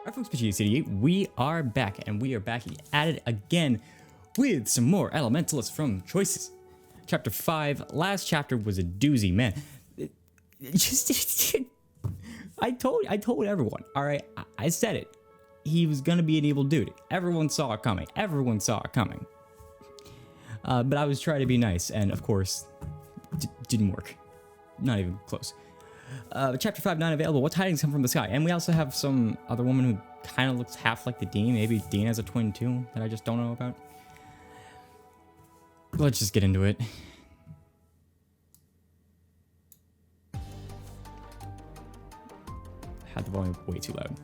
Alright folks, PG88, we are back, and we are back at it again with some more Elementalists from Choices. Chapter 5, last chapter was a doozy, man. I told everyone, alright, I said it. He was gonna be an evil dude. Everyone saw it coming. Everyone saw it coming. But I was trying to be nice, and of course, didn't work. Not even close. Chapter 5 not available. What tidings come from the sky? And we also have some other woman who kind of looks half like the Dean. Maybe Dean has a twin too that I just don't know about. Let's just get into it. Had the volume way too loud.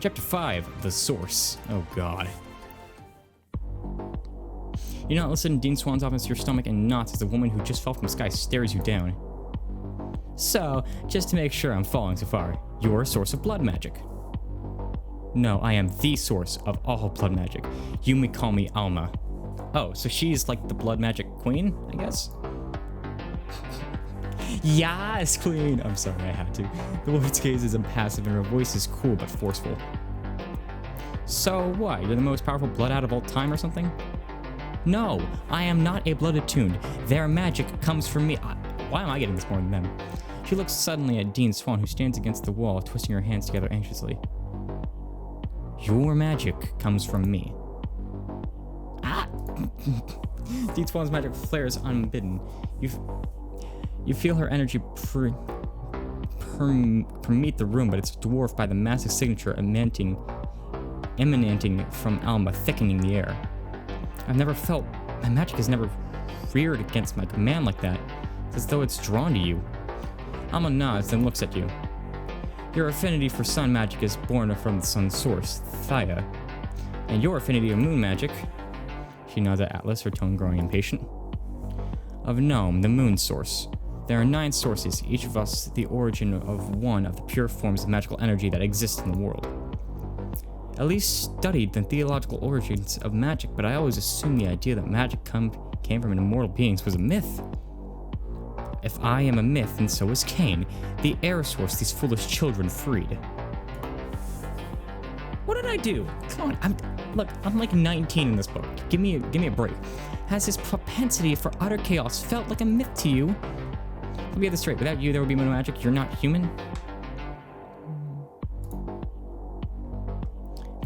Chapter 5, The Source. Oh god. You're not listening. Dean swans off into your stomach and knots as the woman who just fell from the sky stares you down. So, just to make sure I'm following so far, you're a source of blood magic. No, I am the source of all blood magic. You may call me Alma. Oh, so she's like the blood magic queen, I guess? Yes, queen! I'm sorry, I had to. The woman's gaze is impassive and her voice is cool but forceful. So what, you're the most powerful blood out of all time or something? No, I am not a Blood-Attuned. Their magic comes from me. Why am I getting this more than them? She looks suddenly at Dean Swan, who stands against the wall, twisting her hands together anxiously. Your magic comes from me. Ah! Dean Swan's magic flares unbidden. You feel her energy permeate the room, but it's dwarfed by the massive signature emanating from Alma, thickening the air. I've never felt... my magic has never reared against my command like that. It's as though it's drawn to you. Alma nods, then looks at you. Your affinity for sun magic is born from the sun's source, Thaya. And your affinity of moon magic... She nods at Atlas, her tone growing impatient. Of Gnome, the moon source. There are 9 sources, each of us the origin of one of the pure forms of magical energy that exist in the world. At least studied the theological origins of magic, but I always assumed the idea that magic came from immortal beings was a myth. If I am a myth, then so is Cain, the air source these foolish children freed. What did I do? Come on, I'm like 19 in this book. Give me a break. Has his propensity for utter chaos felt like a myth to you? Let me get this straight. Without you, there would be no magic. You're not human?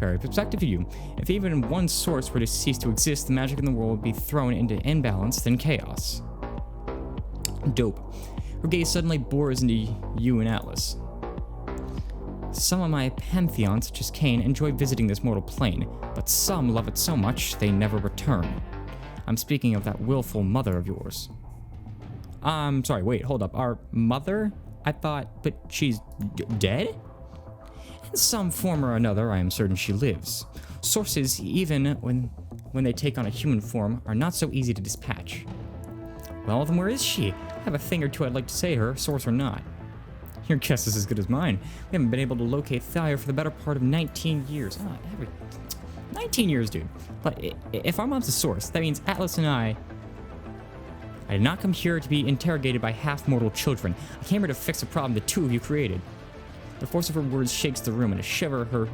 Very perspective to you. If even one source were to cease to exist, the magic in the world would be thrown into imbalance, then chaos. Dope. Her gaze suddenly bores into you and Atlas. Some of my pantheon, such as Cain, enjoy visiting this mortal plane, but some love it so much they never return. I'm speaking of that willful mother of yours. I'm sorry, wait, hold up. Our mother? I thought, but she's dead? In some form or another, I am certain she lives. Sources, even when they take on a human form, are not so easy to dispatch. Well, then where is she? I have a thing or two I'd like to say to her, source or not. Your guess is as good as mine. We haven't been able to locate Thaya for the better part of 19 years. 19 years, dude. But if our mom's a source, that means Atlas and I did not come here to be interrogated by half-mortal children. I came here to fix a problem the two of you created. The force of her words shakes the room, and a shiver her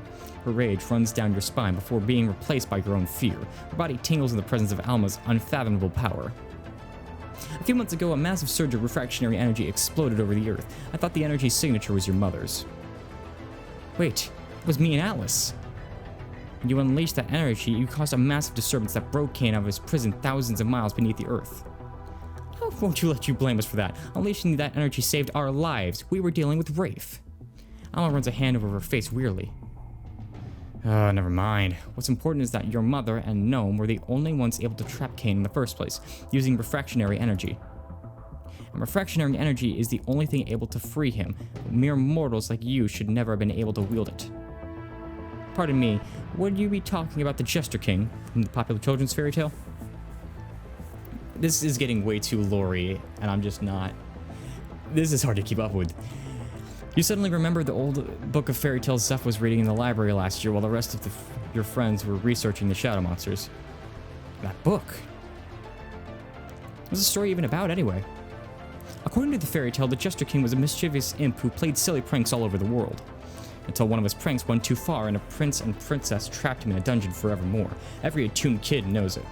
rage runs down your spine before being replaced by your own fear. Your body tingles in the presence of Alma's unfathomable power. A few months ago, a massive surge of refractionary energy exploded over the Earth. I thought the energy signature was your mother's. Wait, it was me and Atlas. When you unleashed that energy, you caused a massive disturbance that broke Cain out of his prison thousands of miles beneath the Earth. How won't you let you blame us for that? Unleashing that energy saved our lives. We were dealing with Rafe. Alma runs a hand over her face wearily. Never mind. What's important is that your mother and Gnome were the only ones able to trap Cain in the first place, using refractionary energy. And refractionary energy is the only thing able to free him. Mere mortals like you should never have been able to wield it. Pardon me, would you be talking about the Jester King from the popular children's fairy tale? This is getting way too lore-y, and I'm just not... This is hard to keep up with. You suddenly remember the old book of fairy tales Zeph was reading in the library last year while the rest of your friends were researching the shadow monsters. That book. What's the story even about, anyway? According to the fairy tale, the Jester King was a mischievous imp who played silly pranks all over the world. Until one of his pranks went too far and a prince and princess trapped him in a dungeon forevermore. Every attuned kid knows it.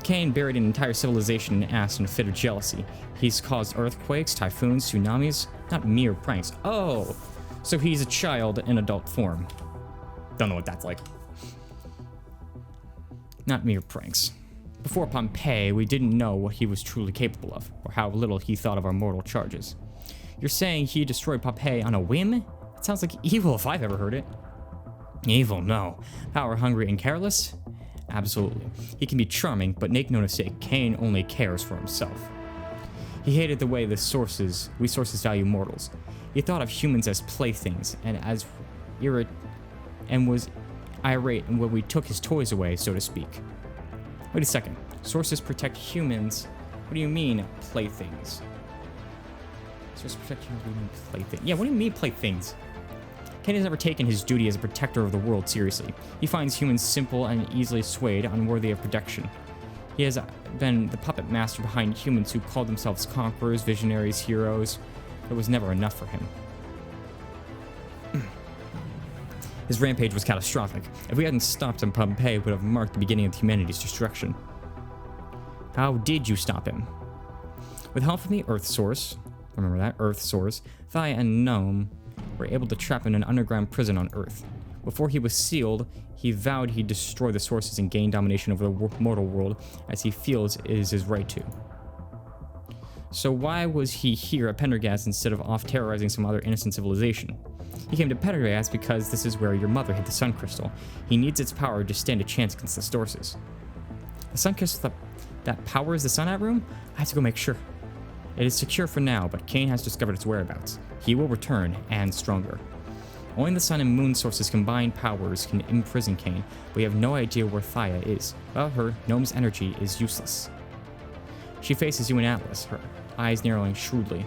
Cain buried an entire civilization in Aster in a fit of jealousy. He's caused earthquakes, typhoons, tsunamis, not mere pranks. Oh, so he's a child in adult form. Don't know what that's like. Not mere pranks. Before Pompeii, we didn't know what he was truly capable of, or how little he thought of our mortal charges. You're saying he destroyed Pompeii on a whim? It sounds like evil if I've ever heard it. Evil, no. Power-hungry and careless? Absolutely. He can be charming, but make no mistake, Cain only cares for himself. He hated the way we sources value mortals. He thought of humans as playthings, and was irate when we took his toys away, so to speak. Wait a second. Sources protect humans. What do you mean, playthings? Sources protect humans. What do you mean, playthings? Yeah, what do you mean, playthings? Cain has never taken his duty as a protector of the world seriously. He finds humans simple and easily swayed, unworthy of protection. He has been the puppet master behind humans who called themselves conquerors, visionaries, heroes. It was never enough for him. His rampage was catastrophic. If we hadn't stopped him, Pompeii would have marked the beginning of humanity's destruction. How did you stop him? With help from the Earth Source, remember that, Earth Source, Thaya and Gnome were able to trap him in an underground prison on Earth. Before he was sealed, he vowed he'd destroy the sources and gain domination over the mortal world, as he feels it is his right to. So why was he here at Pendergast instead of off terrorizing some other innocent civilization? He came to Pendergast because this is where your mother hid the Sun Crystal. He needs its power to stand a chance against the sources. The Sun Crystal that powers the Sun Hat Room? I have to go make sure. It is secure for now, but Cain has discovered its whereabouts. He will return, and stronger. Only the Sun and Moon sources' combined powers can imprison Cain, but we have no idea where Thaya is. Without her, Gnome's energy is useless. She faces you in Atlas, her eyes narrowing shrewdly.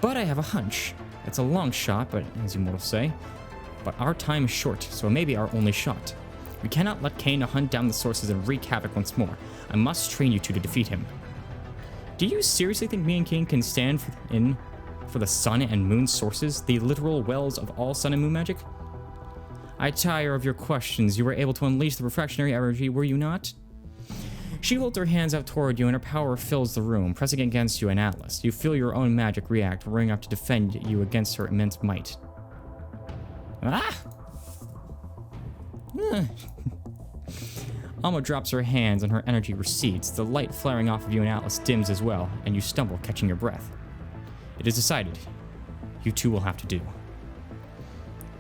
But I have a hunch. It's a long shot, but as you mortals say. But our time is short, so it may be our only shot. We cannot let Cain hunt down the sources and wreak havoc once more. I must train you two to defeat him. Do you seriously think me and Cain can stand for the Sun and Moon sources, the literal wells of all Sun and Moon magic? I tire of your questions. You were able to unleash the refractionary energy, were you not? She holds her hands out toward you, and her power fills the room, pressing against you in Atlas. You feel your own magic react, roaring up to defend you against her immense might. Ah! Alma drops her hands, and her energy recedes. The light flaring off of you in Atlas dims as well, and you stumble, catching your breath. It is decided. You two will have to do.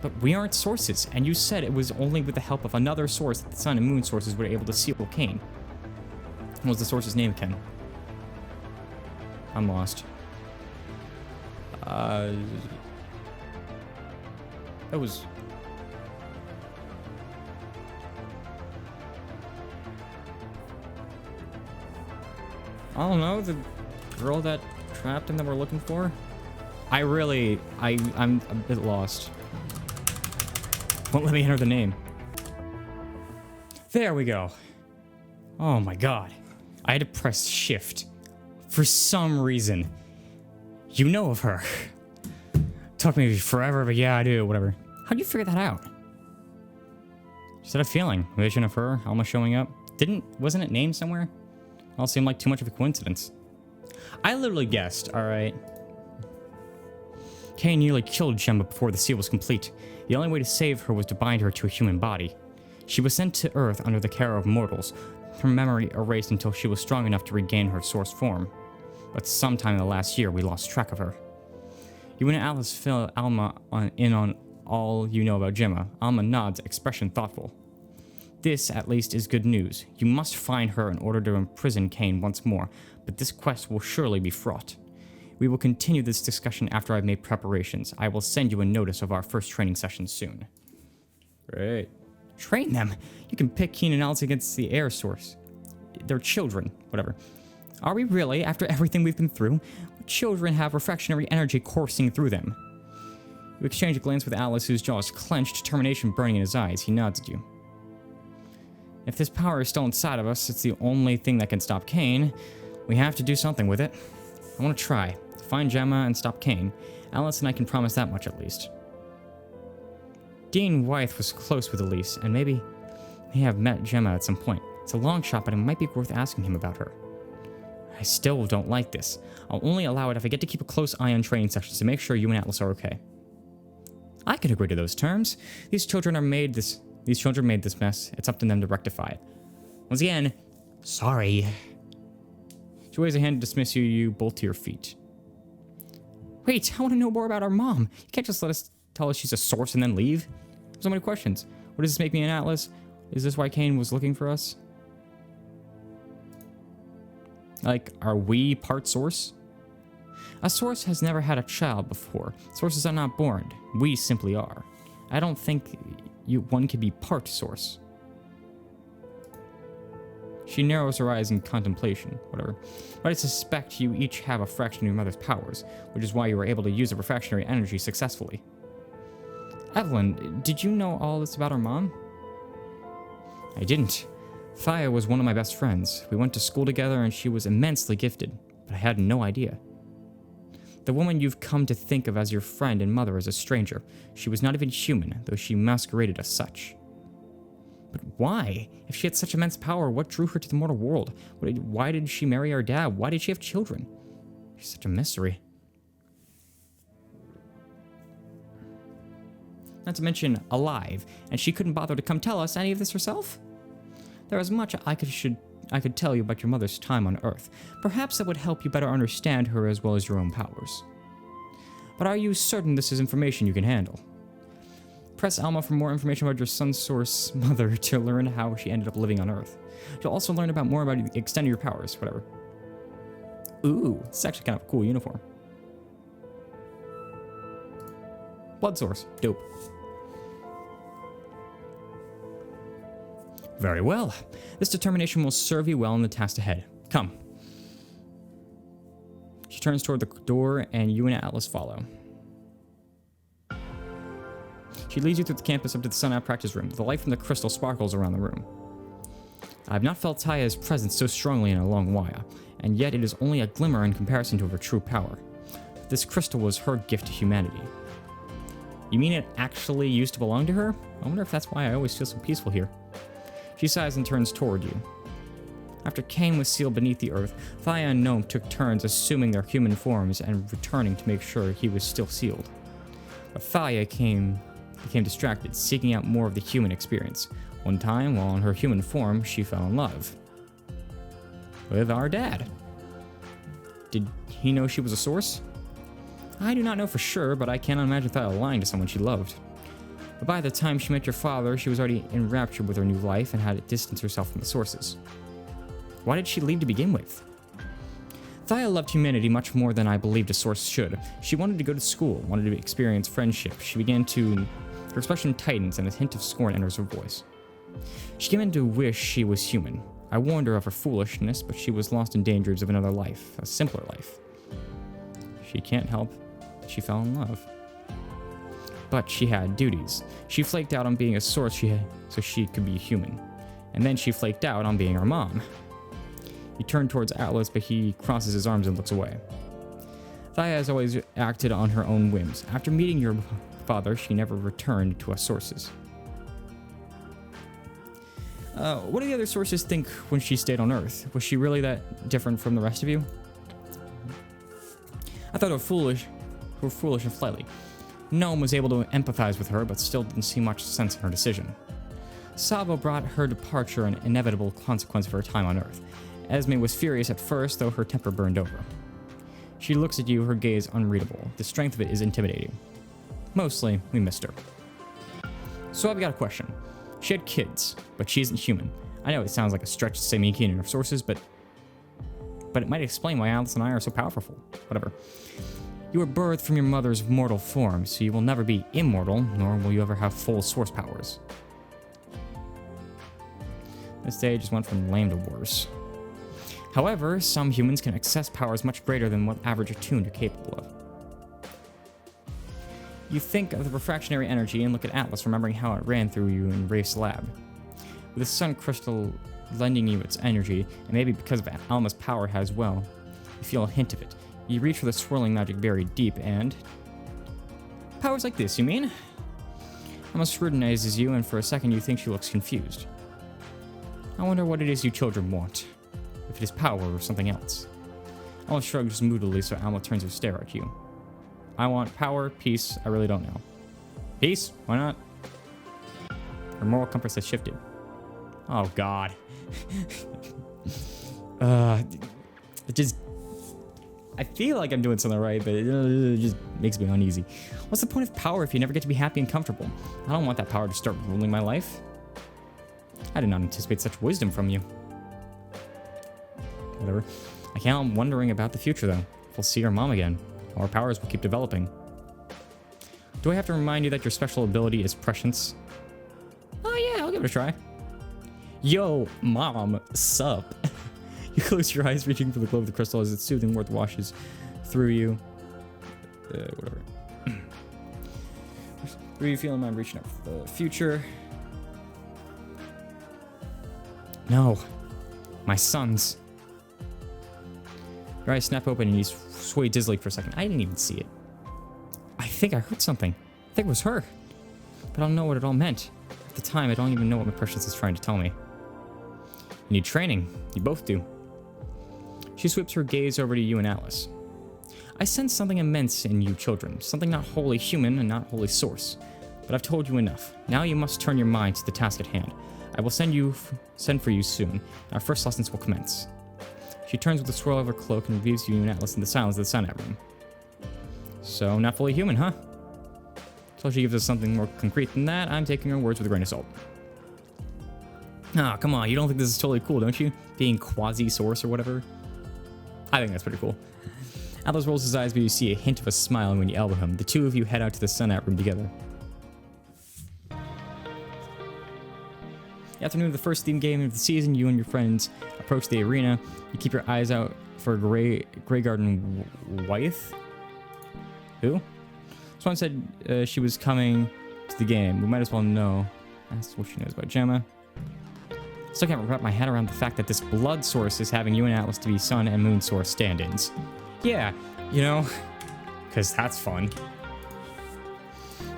But we aren't sources, and you said it was only with the help of another source that the Sun and Moon sources were able to seal Cain. What was the source's name, Ken? I'm lost. That was... I don't know, the girl that trapped him that we're looking for? I'm a bit lost. Won't let me enter the name. There we go. Oh my god. I had to press shift. For some reason. You know of her. Took me forever, but yeah, I do, whatever. How'd you figure that out? Just had a feeling. Vision of her, Alma showing up. Wasn't it named somewhere? All seemed like too much of a coincidence. I literally guessed, alright. Cain nearly killed Gemma before the seal was complete. The only way to save her was to bind her to a human body. She was sent to Earth under the care of mortals, her memory erased until she was strong enough to regain her source form. But sometime in the last year, we lost track of her. You and Alice fill Alma in on all you know about Gemma. Alma nods, expression thoughtful. This, at least, is good news. You must find her in order to imprison Cain once more, but this quest will surely be fraught. We will continue this discussion after I've made preparations. I will send you a notice of our first training session soon. Great. Train them? You can pit Cain and Alice against the air source. They're children. Whatever. Are we really, after everything we've been through? Children have refractionary energy coursing through them. You exchange a glance with Alice, whose jaw is clenched, determination burning in his eyes. He nods at you. If this power is still inside of us, it's the only thing that can stop Cain. We have to do something with it. I want to try. Find Gemma and stop Kane. Alice and I can promise that much at least. Dean Wythe was close with Elise, and maybe he have met Gemma at some point. It's a long shot, but it might be worth asking him about her. I still don't like this. I'll only allow it if I get to keep a close eye on training sections to make sure you and Atlas are okay. I can agree to those terms. These children made this mess. It's up to them to rectify it. Once again, sorry. She waves a hand to dismiss you both to your feet. Wait, I want to know more about our mom. You can't just let us tell us she's a source and then leave. So many questions. What does this make me an Atlas? Is this why Kane was looking for us? Like, are we part source? A source has never had a child before. Sources are not born. We simply are. I don't think one can be part source. She narrows her eyes in contemplation, whatever. But I suspect you each have a fraction of your mother's powers, which is why you were able to use the refractionary energy successfully. Evelyn, did you know all this about our mom? I didn't. Thaya was one of my best friends. We went to school together and she was immensely gifted, but I had no idea. The woman you've come to think of as your friend and mother is a stranger. She was not even human, though she masqueraded as such. But why? If she had such immense power, what drew her to the mortal world? Why did she marry our dad? Why did she have children? She's such a mystery. Not to mention, alive, and she couldn't bother to come tell us any of this herself? There is much I could tell you about your mother's time on Earth. Perhaps that would help you better understand her as well as your own powers. But are you certain this is information you can handle? Press Alma for more information about your son's source mother to learn how she ended up living on Earth. You'll also learn more about extending your powers, whatever. Ooh, it's actually kind of a cool uniform. Blood source, dope. Very well. This determination will serve you well in the task ahead. Come. She turns toward the door, and you and Atlas follow. She leads you through the campus up to the Sun-Out practice room. The light from the crystal sparkles around the room. I've not felt Taya's presence so strongly in a long while, and yet it is only a glimmer in comparison to her true power. This crystal was her gift to humanity. You mean it actually used to belong to her? I wonder if that's why I always feel so peaceful here. She sighs and turns toward you. After Kane was sealed beneath the earth, Thaya and Gnome took turns assuming their human forms and returning to make sure he was still sealed. But Thaya became distracted, seeking out more of the human experience. One time, while in her human form, she fell in love with our dad. Did he know she was a source? I do not know for sure, but I cannot imagine Thaya lying to someone she loved. But by the time she met your father, she was already enraptured with her new life and had distanced herself from the sources. Why did she leave to begin with? Thaya loved humanity much more than I believed a source should. She wanted to go to school, wanted to experience friendship. Her expression tightens and a hint of scorn enters her voice. She began to wish she was human. I warned her of her foolishness, but she was lost in dangers of another life, a simpler life. She can't help. She fell in love. But she had duties. She flaked out on being a source so she could be human. And then she flaked out on being our mom. He turned towards Atlas, but he crosses his arms and looks away. Thaya has always acted on her own whims. After meeting your father, she never returned to us sources. What do the other sources think when she stayed on Earth? Was she really that different from the rest of you? I thought her foolish and flighty. Gnome was able to empathize with her, but still didn't see much sense in her decision. Sabo brought her departure an inevitable consequence of her time on Earth. Esme was furious at first, though her temper burned over. She looks at you, her gaze unreadable. The strength of it is intimidating. Mostly, we missed her. So I've got a question. She had kids, but she isn't human. I know it sounds like a stretch to say me keen in her sources, but it might explain why Alice and I are so powerful. Whatever. You were birthed from your mother's mortal form, so you will never be immortal, nor will you ever have full source powers. This day just went from lame to worse. However, some humans can access powers much greater than what average attuned are capable of. You think of the refractionary energy and look at Atlas, remembering how it ran through you in Rafe's lab. With the sun crystal lending you its energy, and maybe because of Alma's power as well. You feel a hint of it. You reach for the swirling magic buried deep, and... powers like this, you mean? Alma scrutinizes you, and for a second you think she looks confused. I wonder what it is you children want. If it is power or something else. Alma shrugs moodily, so Alma turns to stare at you. I want power, peace, I really don't know. Peace? Why not? Her moral compass has shifted. Oh, God. It just... I feel like I'm doing something right, but it just makes me uneasy. What's the point of power if you never get to be happy and comfortable? I don't want that power to start ruling my life. I did not anticipate such wisdom from you. Whatever. I can't help wondering about the future, though. If we'll see our mom again. Our powers will keep developing. Do I have to remind you that your special ability is prescience? Oh yeah, I'll give it a try. Yo, mom, sup? You close your eyes, reaching for the glow of the crystal as its soothing warmth washes through you. Whatever. Are you feeling I'm reaching out for the future? No. My sons. Your eyes snap open and you sway dizzily for a second. I didn't even see it. I think I heard something. I think it was her. But I don't know what it all meant. At the time, I don't even know what my prescience is trying to tell me. You need training. You both do. She sweeps her gaze over to you and Alice. I sense something immense in you children. Something not wholly human and not wholly source. But I've told you enough. Now you must turn your mind to the task at hand. I will send for you soon. Our first lessons will commence. She turns with a swirl of her cloak and reveals you and Atlas in the silence of the Senate room. So, not fully human, huh? Until she gives us something more concrete than that, I'm taking her words with a grain of salt. Ah, come on, you don't think this is totally cool, don't you? Being quasi-source or whatever? I think that's pretty cool. Atlas rolls his eyes, but you see a hint of a smile when you elbow him. The two of you head out to the Senate room together. The afternoon of the first theme game of the season, you and your friends approach the arena. You keep your eyes out for Grey Garden Wyeth? Who? Someone said she was coming to the game. We might as well know. That's what she knows about Gemma. Still can't wrap my head around the fact that this blood source is having you and Atlas to be sun and moon source stand-ins. Yeah, you know, because that's fun.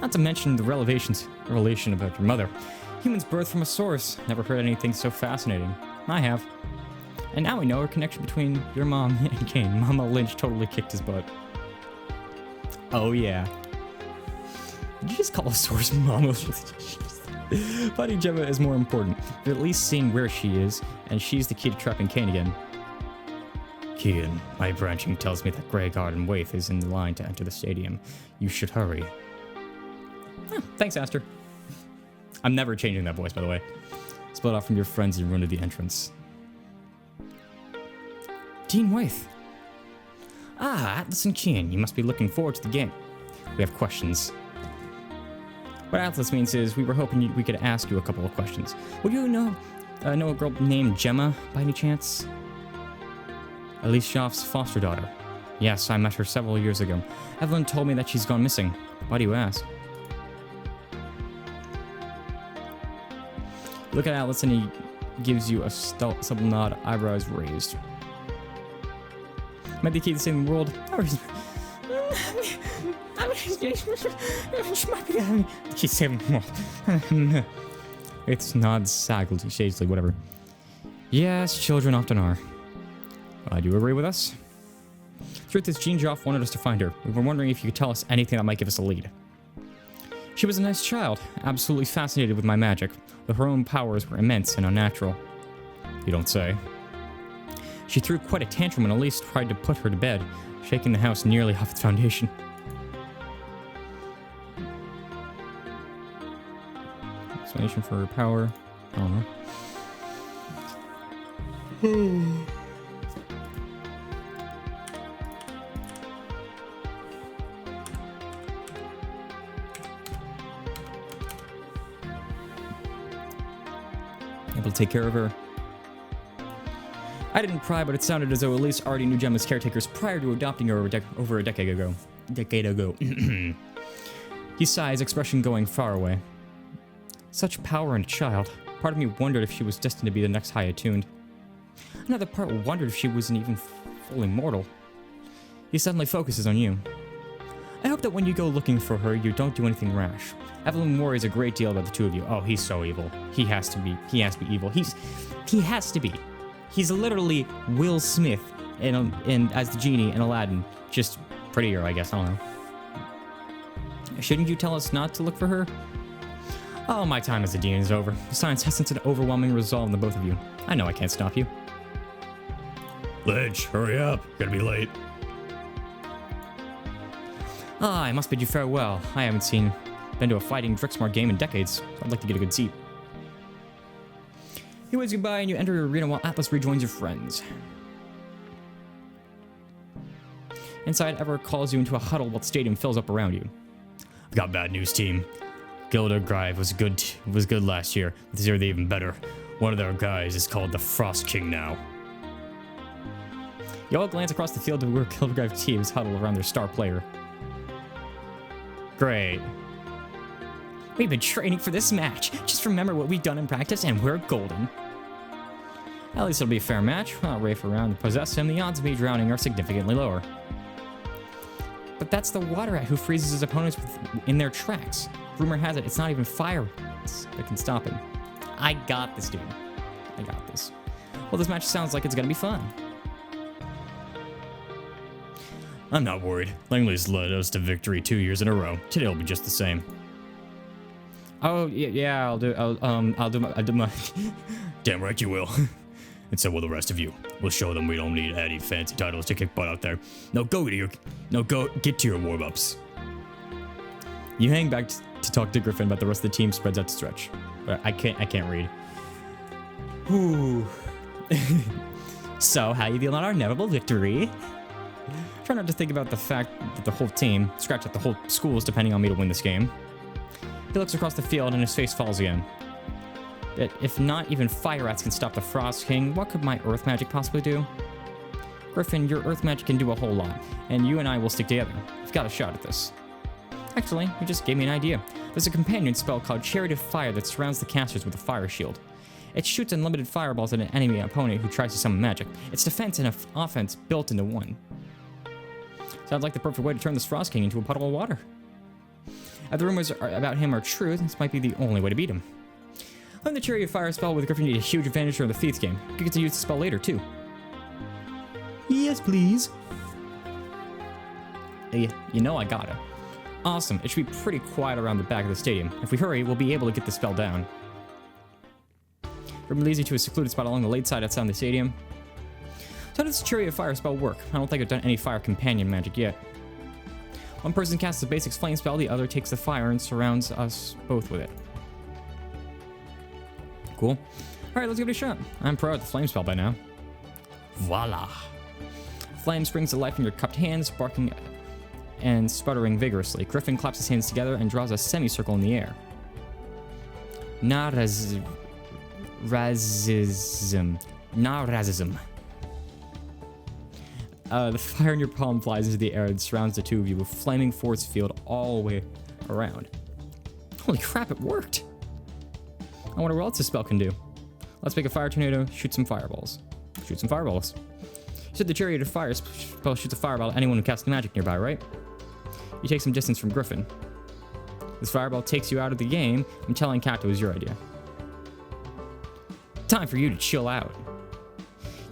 Not to mention the relation about your mother. Humans birthed from a source. Never heard anything so fascinating. I have. And now we know a connection between your mom and Kane. Mama Lynch totally kicked his butt. Oh yeah. Did you just call a source Mama? Finding Gemma is more important, but at least seeing where she is, and she's the key to trapping Kane again. Kian, my branching tells me that Grey Garden Waith is in the line to enter the stadium. You should hurry. Oh, thanks, Aster. I'm never changing that voice, by the way. Split off from your friends and run to the entrance. Dean Waith. Ah, Atlas and Kian, you must be looking forward to the game. We have questions. What Atlas means is we were hoping we could ask you a couple of questions. Would you know a girl named Gemma by any chance? Elise Schaff's foster daughter. Yes, I met her several years ago. Evelyn told me that she's gone missing. Why do you ask? Look at Atlas and he gives you a subtle nod, eyebrows raised. Might be key to saving the world. She's saving the world. It's nods sagely, whatever. Yes, children often are. Do you agree with us? Truth is, Jean Joff wanted us to find her. We were wondering if you could tell us anything that might give us a lead. She was a nice child, absolutely fascinated with my magic, though her own powers were immense and unnatural. You don't say. She threw quite a tantrum when Elise tried to put her to bed, shaking the house nearly off its foundation. Explanation for her power. I don't know. Able to take care of her. I didn't pry, but it sounded as though Elise already knew Gemma's caretakers prior to adopting her over a decade ago. He sighs, expression going far away. Such power in a child. Part of me wondered if she was destined to be the next High Attuned. Another part wondered if she wasn't even fully mortal. He suddenly focuses on you. I hope that when you go looking for her, you don't do anything rash. Evelyn worries a great deal about the two of you. Oh, he's so evil. He has to be evil. He has to be. He's literally Will Smith in as the genie in Aladdin. Just prettier, I guess. I don't know. Shouldn't you tell us not to look for her? Oh, my time as a dean is over. Science has such an overwhelming resolve in the both of you. I know I can't stop you. Ledge, hurry up. Gonna be late. I must bid you farewell. I haven't been to a fighting Drixmar game in decades, so I'd like to get a good seat. He waves goodbye and you enter your arena while Atlas rejoins your friends. Inside, Ever calls you into a huddle while the stadium fills up around you. I've got bad news, team. Gildergrive was good last year. This year they're even better. One of their guys is called the Frost King now. You all glance across the field to where Gildergrive teams huddle around their star player. Great. We've been training for this match. Just remember what we've done in practice and we're golden. At least it'll be a fair match. I'll rafe around and possess him. The odds of me drowning are significantly lower. But that's the water rat who freezes his opponents in their tracks. Rumor has it, it's not even fire that can stop him. I got this, dude. I got this. Well, this match sounds like it's gonna be fun. I'm not worried. Langley's led us to victory 2 years in a row. Today will be just the same. Oh, yeah, I'll do my... Damn right you will. And so will the rest of you. We'll show them we don't need any fancy titles to kick butt out there. Now go get to your warm-ups. You hang back to talk to Griffin, but the rest of the team spreads out to stretch. But I can't read. Whew. So, how you feel on our inevitable victory? Try not to think about the fact that the whole team, scratch out the whole school, is depending on me to win this game. He looks across the field and his face falls again. But if not even fire rats can stop the Frost King, what could my earth magic possibly do? Griffin, your earth magic can do a whole lot, and you and I will stick together. We've got a shot at this. Actually, you just gave me an idea. There's a companion spell called Chariot of Fire that surrounds the casters with a fire shield. It shoots unlimited fireballs at an enemy opponent who tries to summon magic. It's defense and offense built into one. Sounds like the perfect way to turn this Frost King into a puddle of water. If the rumors about him are true, this might be the only way to beat him. Learn the Chariot of Fire spell with Griffin need a huge advantage during the 5th game. You get to use the spell later, too. Yes, please. Hey, you know I gotta. Awesome. It should be pretty quiet around the back of the stadium. If we hurry, we'll be able to get the spell down. Griffin leads you to a secluded spot along the lake side outside the stadium. So how does the Chariot of Fire spell work? I don't think I've done any fire companion magic yet. One person casts the basic flame spell, the other takes the fire and surrounds us both with it. Cool. Alright, let's give it a shot. I'm pro at the flame spell by now. Voila. Flame springs to life in your cupped hands, sparking and sputtering vigorously. Griffin claps his hands together and draws a semicircle in the air. Narazism. Narazism. The fire in your palm flies into the air and surrounds the two of you with flaming force field all the way around. Holy crap, it worked! I wonder what else this spell can do. Let's make a fire tornado, shoot some fireballs. Shoot some fireballs. You said the Chariot of Fire spell shoots a fireball at anyone who casts magic nearby, right? You take some distance from Griffin. This fireball takes you out of the game. I'm telling Kat it was your idea. Time for you to chill out.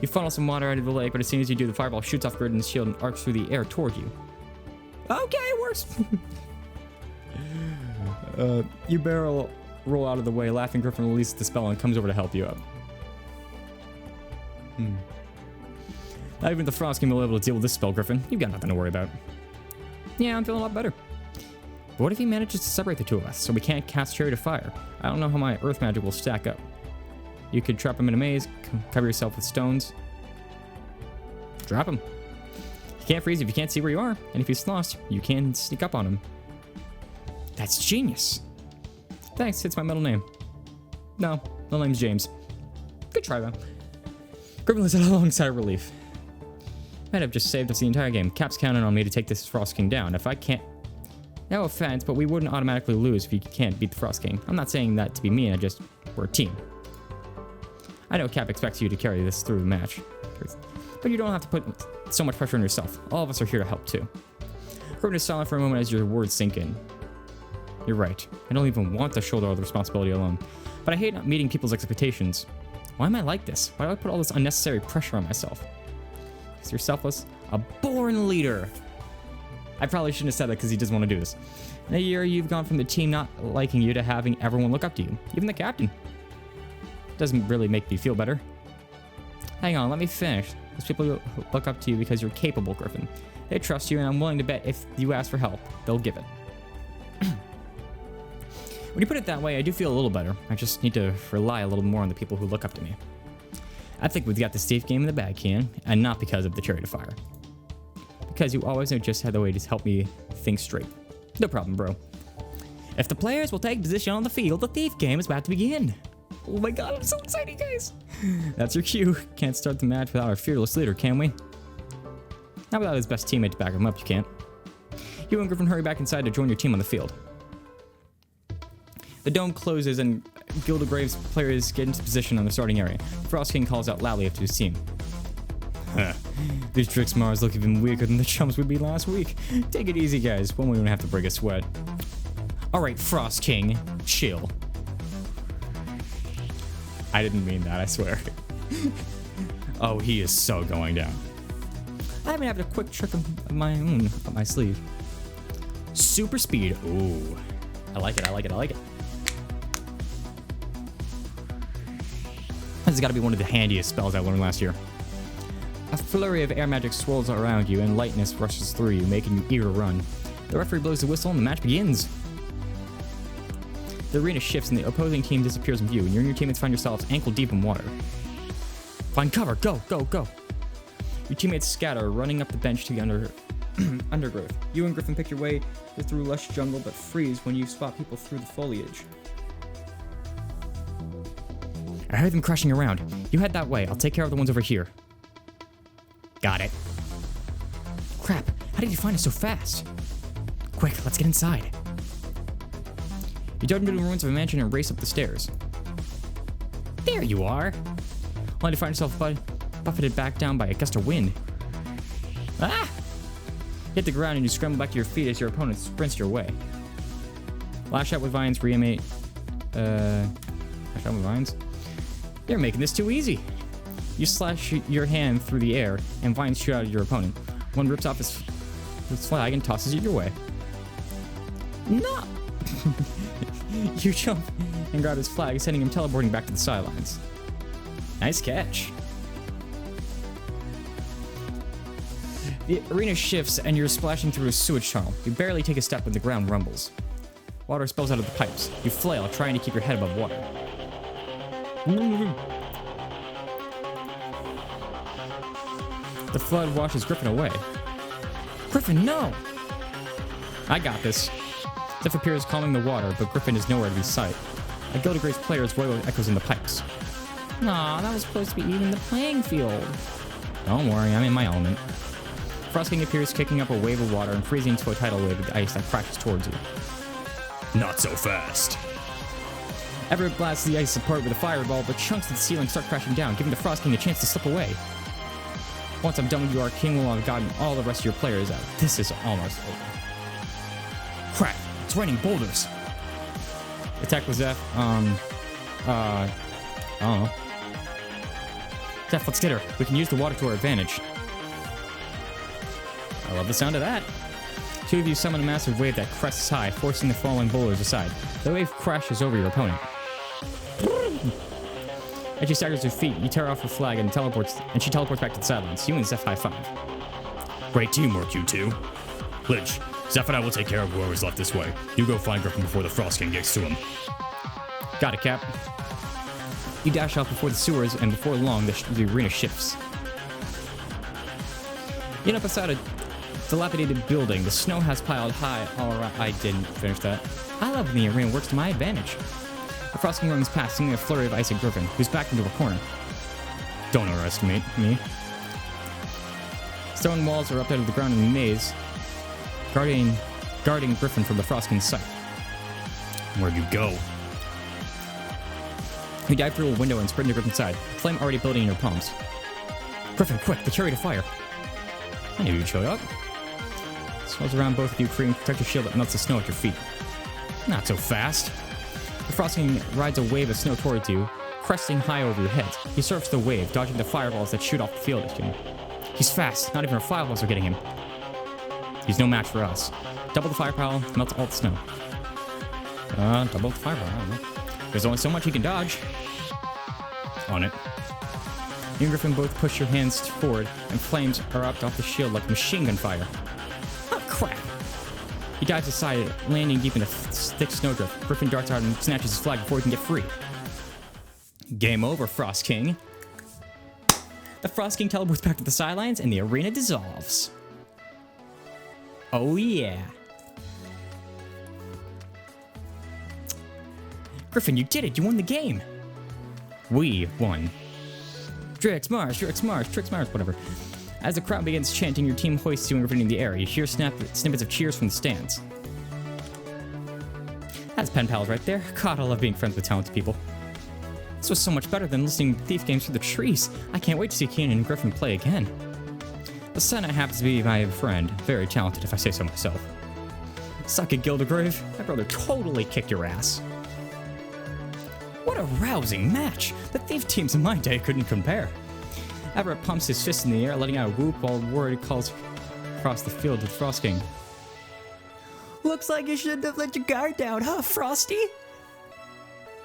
You funnel some water out of the lake, but as soon as you do, the fireball shoots off Griffin and shield and arcs through the air toward you. Okay, it works! You barrel roll out of the way, laughing. Griffin releases the spell and comes over to help you up. Not even the Frost King will be able to deal with this spell, Griffin. You've got nothing to worry about. Yeah, I'm feeling a lot better. But what if he manages to separate the two of us, so we can't cast Chariot of Fire? I don't know how my earth magic will stack up. You could trap him in a maze, cover yourself with stones. Drop him. He can't freeze if you can't see where you are, and if he's lost, you can sneak up on him. That's genius. Thanks, it's my middle name. No, middle name's James. Good try, though. Griffin looks at a long sigh of relief. Might have just saved us the entire game. Cap's counting on me to take this Frost King down. If I can't... No offense, but we wouldn't automatically lose if you can't beat the Frost King. I'm not saying that to be mean, we're a team. I know Cap expects you to carry this through the match, but you don't have to put so much pressure on yourself. All of us are here to help too. Griffin is silent for a moment as your words sink in. You're right. I don't even want to shoulder all the responsibility alone, but I hate not meeting people's expectations. Why am I like this? Why do I put all this unnecessary pressure on myself? Because you're selfless, a born leader. I probably shouldn't have said that because he doesn't want to do this. In a year, you've gone from the team not liking you to having everyone look up to you, even the captain. Doesn't really make me feel better. Hang on, let me finish. Those people look up to you because you're capable, Griffin. They trust you, and I'm willing to bet if you ask for help, they'll give it. When you put it that way, I do feel a little better. I just need to rely a little more on the people who look up to me. I think we've got the Steve game in the bag, Ken, and not because of the Chariot of Fire. Because you always know just how the way to help me think straight. No problem, bro. If the players will take position on the field, the Thief game is about to begin. Oh my god, I'm so excited, guys. That's your cue. Can't start the match without our fearless leader, can we? Not without his best teammate to back him up, you can't. You and Griffin hurry back inside to join your team on the field. The dome closes and Gildegrave's players get into position on the starting area. Frost King calls out loudly after his team. These Drixmars look even weaker than the chums would be last week. Take it easy, guys. One won't have to break a sweat. Alright, Frost King, chill. I didn't mean that, I swear. Oh, he is so going down. I even have a quick trick of my own up my sleeve. Super speed. Ooh. I like it, I like it, I like it. This has got to be one of the handiest spells I learned last year. A flurry of air magic swirls around you and lightness rushes through you, making you eager to run. The referee blows the whistle and the match begins. The arena shifts and the opposing team disappears in view, and you and your teammates find yourselves ankle deep in water. Find cover, go, go, go. Your teammates scatter, running up the bench to the undergrowth. You and Griffin pick your way through lush jungle, but freeze when you spot people through the foliage. I heard them crashing around. You head that way. I'll take care of the ones over here. Got it. Crap, how did you find us so fast? Quick, let's get inside. You dart into the ruins of a mansion and race up the stairs. There you are. Only to find yourself buffeted back down by a gust of wind. Ah! You hit the ground and you scramble back to your feet as your opponent sprints your way. Lash out with vines, reanimate. Lash out with vines? You're making this too easy. You slash your hand through the air, and vines shoot out at your opponent. One rips off his flag and tosses it your way. No! You jump and grab his flag, sending him teleporting back to the sidelines. Nice catch. The arena shifts and you're splashing through a sewage tunnel. You barely take a step when the ground rumbles. Water spills out of the pipes. You flail, trying to keep your head above water. The flood washes Griffin away. Griffin, no! I got this. Zeph appears calming the water, but Griffin is nowhere to be sight. A Gildegrave's player's royal echoes in the pipes. Aw, that was supposed to be even the playing field. Don't worry, I'm in my element. Frost King appears kicking up a wave of water and freezing into a tidal wave of ice that crashes towards you. Not so fast. Everett blasts the ice apart with a fireball, but chunks of the ceiling start crashing down, giving the Frost King a chance to slip away. Once I'm done with you, our king will have gotten all the rest of your players out. This is almost over. Crap, it's raining boulders. Attack with Zeph. I don't know. Zeph, let's get her. We can use the water to our advantage. I love the sound of that. Two of you summon a massive wave that crests high, forcing the falling boulders aside. The wave crashes over your opponent. As she staggers her feet, you tear off her flag and she teleports back to the sidelines. You and Zeph high five. Great teamwork, you two. Lynch, Zeph and I will take care of whoever's left this way. You go find Griffin before the Frost King gets to him. Got it, Cap. You dash off before the sewers, and before long, the arena shifts. You end up beside a dilapidated building. The snow has piled high all around. I didn't finish that. I love when the arena works to my advantage. The Frost King runs past, sending a flurry of ice at Griffin, who's backed into a corner. Don't underestimate me. Stone walls are up out of the ground in a maze, guarding Griffin from the Frost King's sight. Where'd you go? You dive through a window and sprint to Griffin's side, flame already building in your palms. Griffin, quick, the chariot of fire. I knew you'd show up. Swells around both of you, creating protective shield that melts the snow at your feet. Not so fast. The frosting rides a wave of snow towards you, cresting high over your heads. He surfs the wave, dodging the fireballs that shoot off the field at you. He's fast, not even our fireballs are getting him. He's no match for us. Double the firepower, melts all the snow. Double the firepower, I don't know. There's only so much he can dodge. On it. You and Griffin both push your hands forward, and flames erupt off the shield like machine gun fire. Oh, crap! He dives aside, landing deep in a thick snowdrift. Griffin darts out and snatches his flag before he can get free. Game over, Frost King. The Frost King teleports back to the sidelines, and the arena dissolves. Oh, yeah. Griffin, you did it! You won the game! We won. Trix Mars, Trix Mars, Trix Mars, whatever. As the crowd begins chanting, your team hoists you and Griffin in the air. You hear snippets of cheers from the stands. That's pen pals right there. God, I love being friends with talented people. This was so much better than listening to Thief games through the trees. I can't wait to see Keenan and Griffin play again. The Senate happens to be my friend. Very talented, if I say so myself. Suck it, Gildegrave. My brother totally kicked your ass. What a rousing match! The Thief teams in my day couldn't compare. Everett pumps his fist in the air, letting out a whoop while Ward calls across the field to the Frost King. Looks like you shouldn't have let your guard down, huh, Frosty?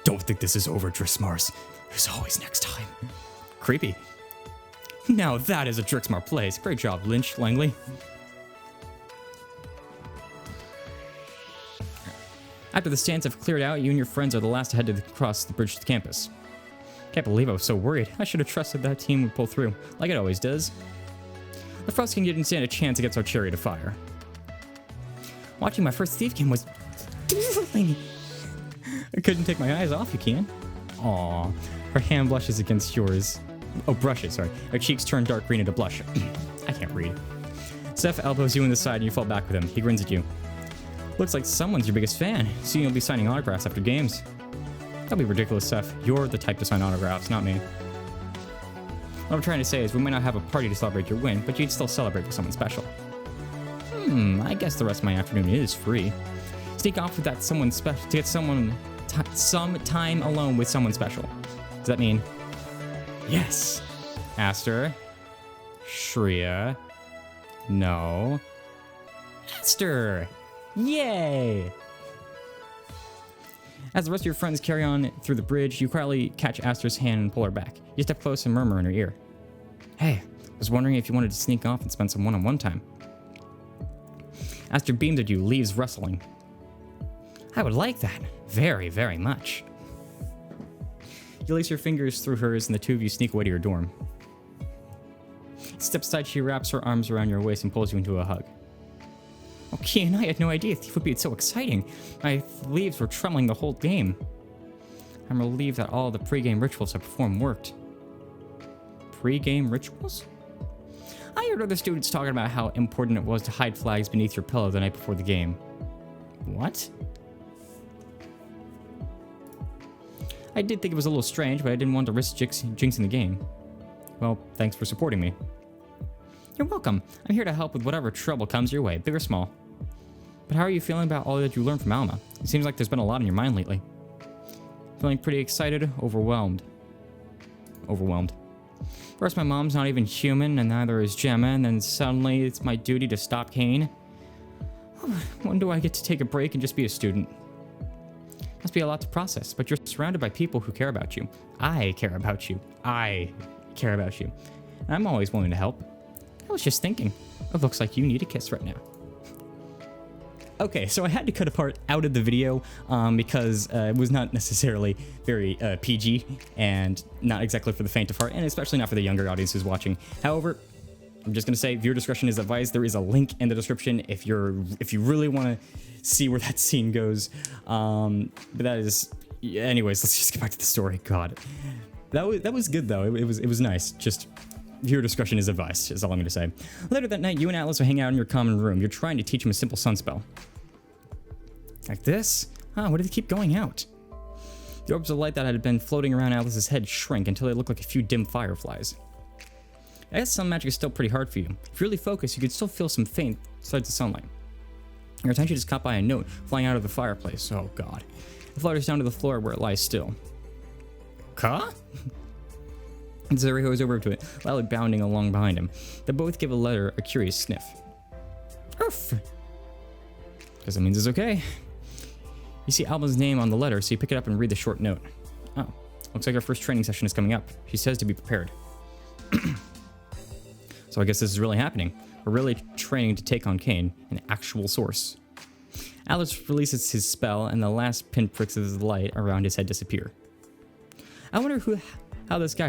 Don't think this is over, Drixmars. There's always next time. Creepy. Now that is a Drixmar plays. Great job, Lynch, Langley. After the stands have cleared out, you and your friends are the last to head across the bridge to the campus. Can't believe I was so worried. I should have trusted that team would pull through, like it always does. The Frost King didn't stand a chance against our chariot of fire. Watching my first Thief game was thrilling. I couldn't take my eyes off you, Keenan. Aww. Her hand blushes against yours. Oh, brushes, sorry. Her cheeks turn dark green into blush. I can't read. Steph elbows you in the side and you fall back with him. He grins at you. Looks like someone's your biggest fan. Soon you'll be signing autographs after games. That'll be ridiculous, Steph. You're the type to sign autographs, not me. What I'm trying to say is we might not have a party to celebrate your win, but you'd still celebrate with someone special. I guess the rest of my afternoon is free. Sneak off with that someone special to get some time alone with someone special. Does that mean yes? Aster? Shreya? No. Aster! Yay! As the rest of your friends carry on through the bridge, you quietly catch Aster's hand and pull her back. You step close and murmur in her ear. Hey, I was wondering if you wanted to sneak off and spend some one-on-one time. Aster beams at you, leaves rustling. I would like that. Very, very much. You lace your fingers through hers and the two of you sneak away to your dorm. Step aside, she wraps her arms around your waist and pulls you into a hug. Oh, Keenan, I had no idea Thief would be so exciting. My leaves were trembling the whole game. I'm relieved that all the pre-game rituals I performed worked. Pre-game rituals? I heard other students talking about how important it was to hide flags beneath your pillow the night before the game. What? I did think it was a little strange, but I didn't want to risk jinxing the game. Well, thanks for supporting me. You're welcome. I'm here to help with whatever trouble comes your way, big or small. But how are you feeling about all that you learned from Alma? It seems like there's been a lot on your mind lately. Feeling pretty excited, overwhelmed. Overwhelmed. First, my mom's not even human, and neither is Gemma, and then suddenly it's my duty to stop Kane. When do I get to take a break and just be a student? Must be a lot to process, but you're surrounded by people who care about you. I care about you. I care about you. And I'm always willing to help. I was just thinking, it looks like you need a kiss right now. Okay, so I had to cut a part out of the video because it was not necessarily very PG and not exactly for the faint of heart, and especially not for the younger audience who's watching. However, I'm just gonna say viewer discretion is advised. There is a link in the description if you really want to see where that scene goes. But that is, anyways. Let's just get back to the story. God, that was good though. It was nice. Just viewer discretion is advised. Is all I'm gonna say. Later that night, you and Atlas are hanging out in your common room. You're trying to teach him a simple sun spell. Like this? Huh? Why do they keep going out? The orbs of light that had been floating around Alice's head shrank until they looked like a few dim fireflies. I guess some magic is still pretty hard for you. If you really focus, you could still feel some faint sides of sunlight. Your attention is caught by a note flying out of the fireplace. Oh god. It flutters down to the floor where it lies still. Ka? Zuri goes over to it, loudly bounding along behind him. They both give a letter a curious sniff. Oof! Guess that means it's okay. You see Alba's name on the letter, so you pick it up and read the short note. Oh, looks like our first training session is coming up. She says to be prepared. So I guess this is really happening. We're really training to take on Kane, an actual source. Alice releases his spell, and the last pinpricks of his light around his head disappear. I wonder how this guy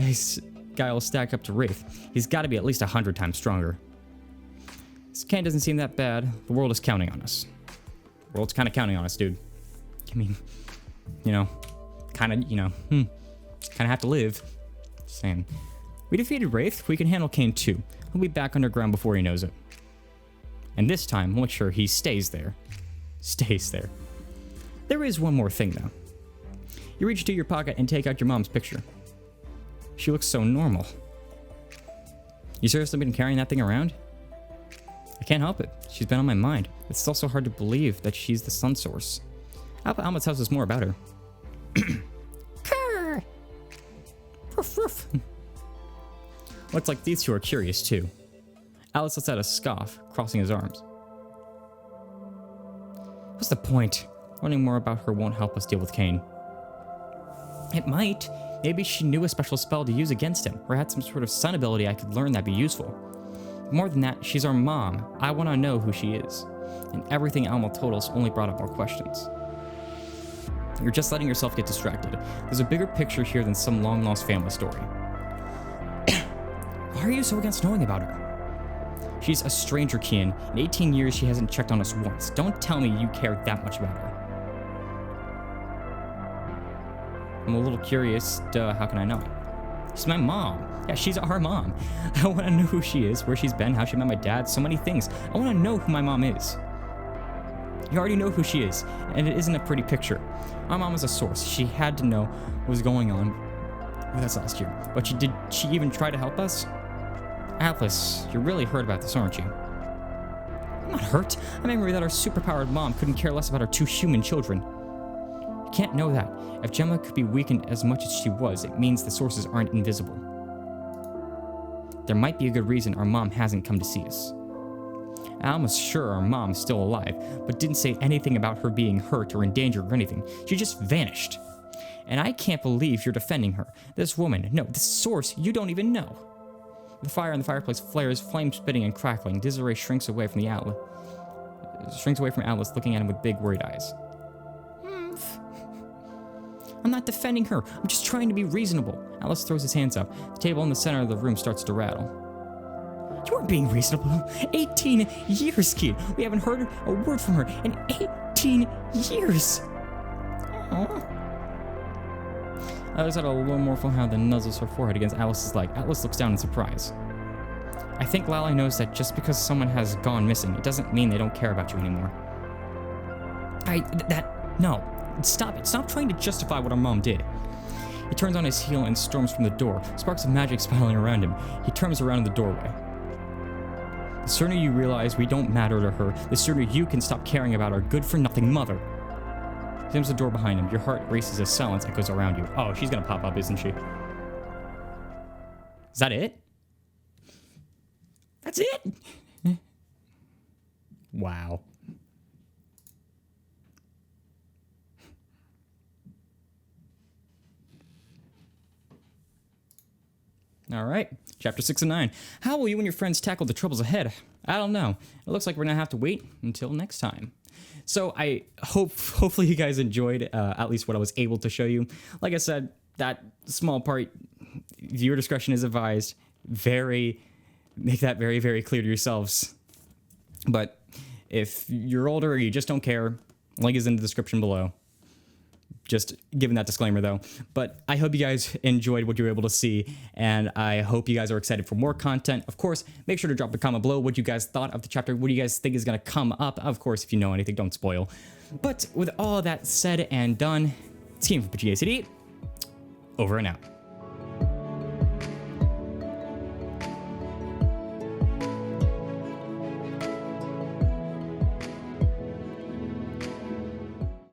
will stack up to Wraith. He's got to be at least 100 times stronger. This Kane doesn't seem that bad. The world is counting on us. The world's kind of counting on us, dude. I mean, kind of have to live. Just saying. We defeated Wraith. We can handle Kane too. He'll be back underground before he knows it. And this time, we'll make sure he stays there. Stays there. There is one more thing, though. You reach into your pocket and take out your mom's picture. She looks so normal. You seriously been carrying that thing around? I can't help it. She's been on my mind. It's still so hard to believe that she's the sun source. Alma tells us more about her. Krr! Ruff, ruff. Looks like these two are curious too. Alice lets out a scoff, crossing his arms. What's the point? Learning more about her won't help us deal with Kane. It might. Maybe she knew a special spell to use against him, or had some sort of sun ability I could learn that'd be useful. More than that, she's our mom. I want to know who she is. And everything Alma told us only brought up more questions. You're just letting yourself get distracted. There's a bigger picture here than some long-lost family story. Why are you so against knowing about her? She's a stranger, Kian. In 18 years, she hasn't checked on us once. Don't tell me you care that much about her. I'm a little curious. How can I know? She's my mom. Yeah, she's our mom. I want to know who she is, where she's been, how she met my dad, so many things. I want to know who my mom is. You already know who she is, and it isn't a pretty picture. Our mom is a source. She had to know what was going on with us last year. But did she even try to help us? Atlas, you're really hurt about this, aren't you? I'm not hurt. I'm angry that our superpowered mom couldn't care less about our two human children. You can't know that. If Gemma could be weakened as much as she was, it means the sources aren't invisible. There might be a good reason our mom hasn't come to see us. Alma's sure our mom's still alive, but didn't say anything about her being hurt or in danger or anything. She just vanished. And I can't believe you're defending her. This woman, no, this source you don't even know. The fire in the fireplace flares, flame spitting and crackling. Desiree shrinks away from Atlas, looking at him with big, worried eyes. I'm not defending her. I'm just trying to be reasonable. Atlas throws his hands up. The table in the center of the room starts to rattle. You aren't being reasonable. 18 years, kid. We haven't heard a word from her in 18 years. Aww. Alice had a little more fun hand than nuzzles her forehead against Alice's leg. Alice looks down in surprise. I think Lally knows that just because someone has gone missing, it doesn't mean they don't care about you anymore. No. Stop it. Stop trying to justify what our mom did. He turns on his heel and storms from the door, sparks of magic spiraling around him. He turns around in the doorway. The sooner you realize we don't matter to her, the sooner you can stop caring about our good-for-nothing mother. He slams the door behind him. Your heart races as silence echoes around you. Oh, she's gonna pop up, isn't she? Is that it? That's it? Wow. All right, chapter 6 and 9. How will you and your friends tackle the troubles ahead? I don't know. It looks like we're gonna have to wait until next time. So I hopefully you guys enjoyed at least what I was able to show you. Like I said, that small part, viewer discretion is advised. Make that very, very clear to yourselves. But if you're older or you just don't care, link is in the description below. Just giving that disclaimer though. But I hope you guys enjoyed what you were able to see, and I hope you guys are excited for more content. Of course, make sure to drop a comment below what you guys thought of the chapter. What do you guys think is going to come up? Of course, if you know anything, don't spoil. But with all that said and done, It's Game from PGA City. Over and out.